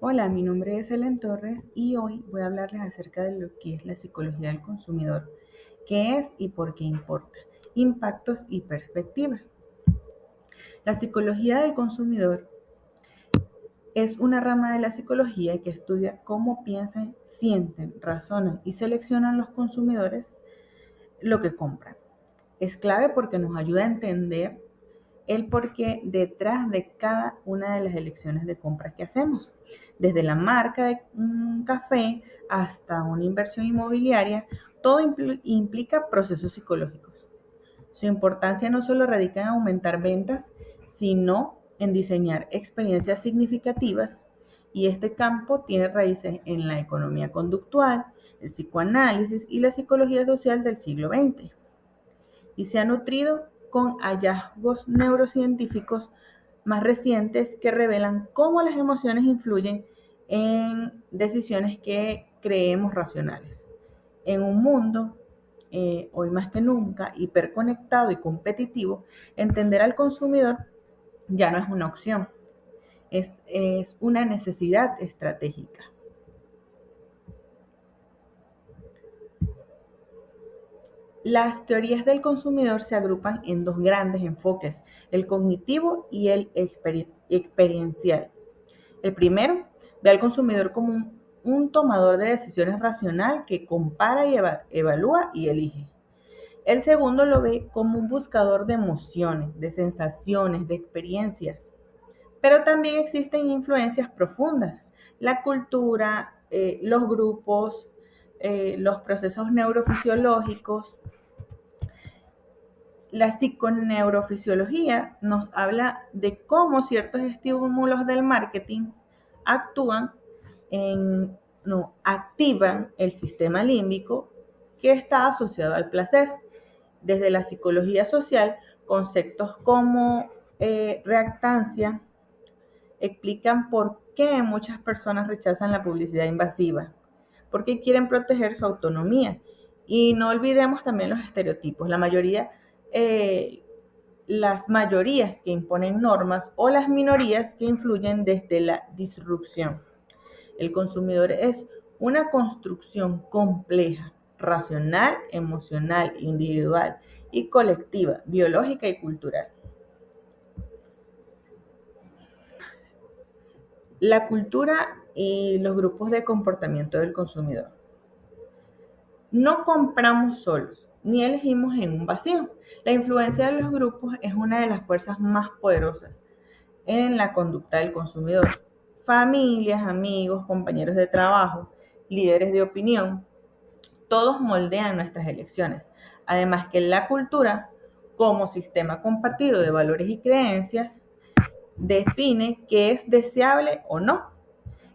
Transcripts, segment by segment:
Hola, mi nombre es Helen Torres y hoy voy a hablarles acerca de lo que es la psicología del consumidor, qué es y por qué importa, impactos y perspectivas. La psicología del consumidor es una rama de la psicología que estudia cómo piensan, sienten, razonan y seleccionan los consumidores lo que compran. Es clave porque nos ayuda a entender el porqué detrás de cada una de las elecciones de compras que hacemos, desde la marca de un café hasta una inversión inmobiliaria, todo implica procesos psicológicos. Su importancia no solo radica en aumentar ventas, sino en diseñar experiencias significativas, y este campo tiene raíces en la economía conductual, el psicoanálisis y la psicología social del siglo XX, y se ha nutrido con hallazgos neurocientíficos más recientes que revelan cómo las emociones influyen en decisiones que creemos racionales. En un mundo, hoy más que nunca, hiperconectado y competitivo, entender al consumidor ya no es una opción, es una necesidad estratégica. Las teorías del consumidor se agrupan en dos grandes enfoques, el cognitivo y el experiencial. El primero ve al consumidor como un tomador de decisiones racional que compara y evalúa y elige. El segundo lo ve como un buscador de emociones, de sensaciones, de experiencias. Pero también existen influencias profundas, la cultura, los grupos, los procesos neurofisiológicos. La psiconeurofisiología nos habla de cómo ciertos estímulos del marketing actúan activan el sistema límbico que está asociado al placer. Desde la psicología social, conceptos como reactancia explican por qué muchas personas rechazan la publicidad invasiva, porque quieren proteger su autonomía. Y no olvidemos también los estereotipos. Eh, las mayorías que imponen normas o las minorías que influyen desde la disrupción. El consumidor es una construcción compleja, racional, emocional, individual y colectiva, biológica y cultural. La cultura y los grupos de comportamiento del consumidor. No compramos solos, ni elegimos en un vacío. La influencia de los grupos es una de las fuerzas más poderosas en la conducta del consumidor. Familias, amigos, compañeros de trabajo, líderes de opinión, todos moldean nuestras elecciones. Además que la cultura, como sistema compartido de valores y creencias, define qué es deseable o no.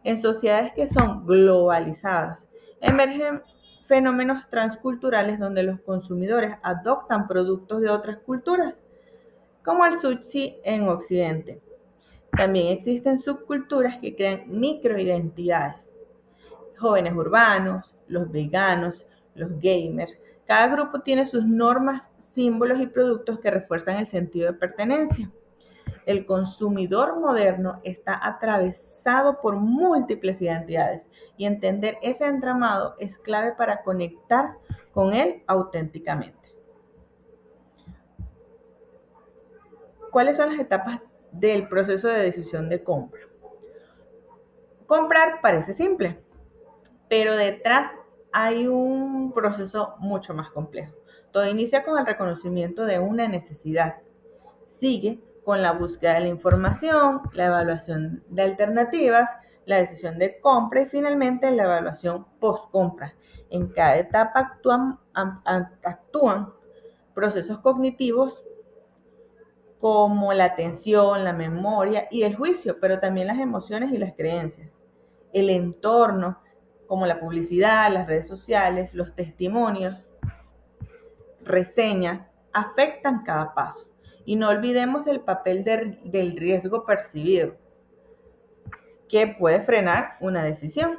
En sociedades que son globalizadas, emergen fenómenos transculturales donde los consumidores adoptan productos de otras culturas, como el sushi en Occidente. También existen subculturas que crean microidentidades. Jóvenes urbanos, los veganos, los gamers. Cada grupo tiene sus normas, símbolos y productos que refuerzan el sentido de pertenencia. El consumidor moderno está atravesado por múltiples identidades y entender ese entramado es clave para conectar con él auténticamente. ¿Cuáles son las etapas del proceso de decisión de compra? Comprar parece simple, pero detrás hay un proceso mucho más complejo. Todo inicia con el reconocimiento de una necesidad. Sigue con la búsqueda de la información, la evaluación de alternativas, la decisión de compra y finalmente la evaluación post-compra. En cada etapa actúan procesos cognitivos como la atención, la memoria y el juicio, pero también las emociones y las creencias. El entorno, como la publicidad, las redes sociales, los testimonios, reseñas, afectan cada paso. Y no olvidemos el papel del riesgo percibido, que puede frenar una decisión.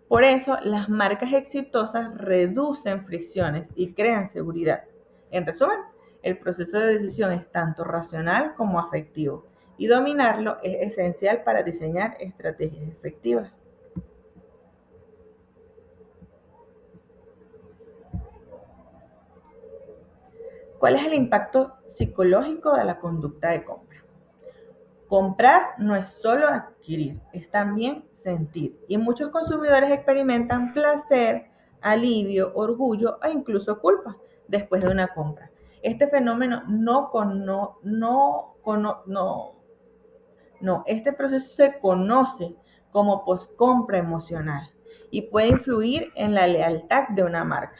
Por eso, las marcas exitosas reducen fricciones y crean seguridad. En resumen, el proceso de decisión es tanto racional como afectivo. y dominarlo es esencial para diseñar estrategias efectivas. ¿Cuál es el impacto psicológico de la conducta de compra? Comprar no es solo adquirir, es también sentir. Y muchos consumidores experimentan placer, alivio, orgullo e incluso culpa después de una compra. Este fenómeno este proceso se conoce como postcompra emocional y puede influir en la lealtad de una marca.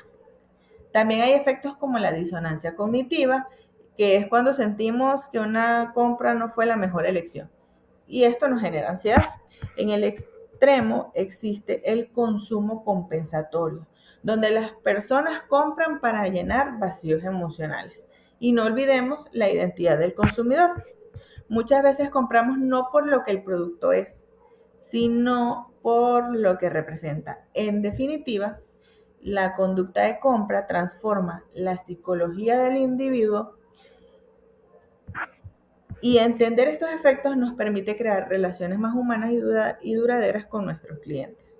También hay efectos como la disonancia cognitiva, que es cuando sentimos que una compra no fue la mejor elección. Y esto nos genera ansiedad. En el extremo existe el consumo compensatorio, donde las personas compran para llenar vacíos emocionales. Y no olvidemos la identidad del consumidor. Muchas veces compramos no por lo que el producto es, sino por lo que representa. En definitiva, la conducta de compra transforma la psicología del individuo y entender estos efectos nos permite crear relaciones más humanas y duraderas con nuestros clientes.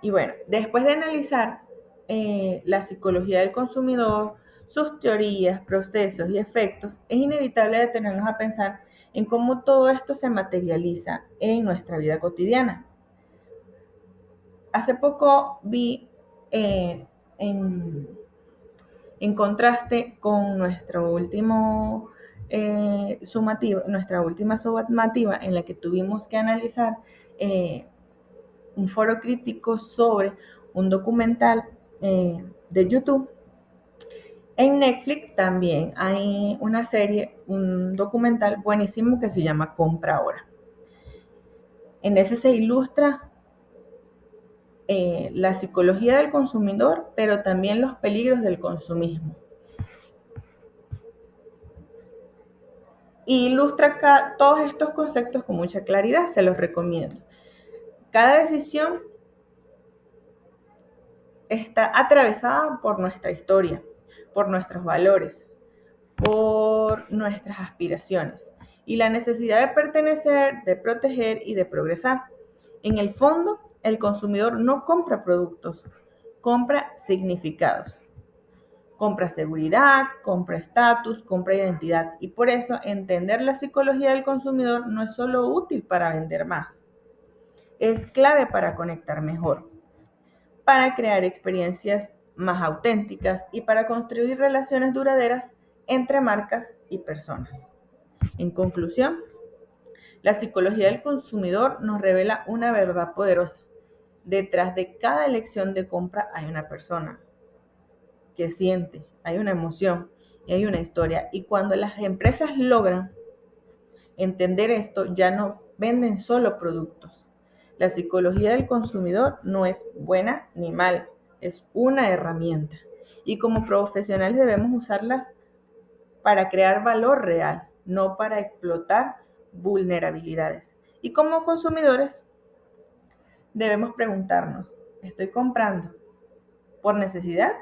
Y bueno, después de analizar la psicología del consumidor, sus teorías, procesos y efectos, es inevitable detenernos a pensar en cómo todo esto se materializa en nuestra vida cotidiana. Hace poco vi en contraste con nuestra última sumativa en la que tuvimos que analizar un foro crítico sobre un documental de YouTube. En Netflix también hay una serie, un documental buenísimo que se llama Compra Ahora. En ese se ilustra la psicología del consumidor, pero también los peligros del consumismo. Y ilustra todos estos conceptos con mucha claridad, se los recomiendo. Cada decisión está atravesada por nuestra historia, por nuestros valores, por nuestras aspiraciones y la necesidad de pertenecer, de proteger y de progresar. En el fondo, el consumidor no compra productos, compra significados. Compra seguridad, compra estatus, compra identidad. Y por eso entender la psicología del consumidor no es solo útil para vender más, es clave para conectar mejor, para crear experiencias más auténticas y para construir relaciones duraderas entre marcas y personas. En conclusión, la psicología del consumidor nos revela una verdad poderosa. Detrás de cada elección de compra hay una persona que siente, hay una emoción y hay una historia. Y cuando las empresas logran entender esto, ya no venden solo productos. La psicología del consumidor no es buena ni mala, es una herramienta. Y como profesionales debemos usarlas para crear valor real, no para explotar vulnerabilidades. Y como consumidores debemos preguntarnos, ¿estoy comprando por necesidad,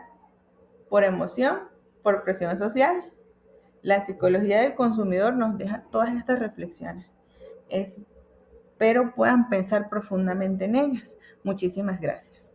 por emoción, por presión social? La psicología del consumidor nos deja todas estas reflexiones. Espero puedan pensar profundamente en ellas. Muchísimas gracias.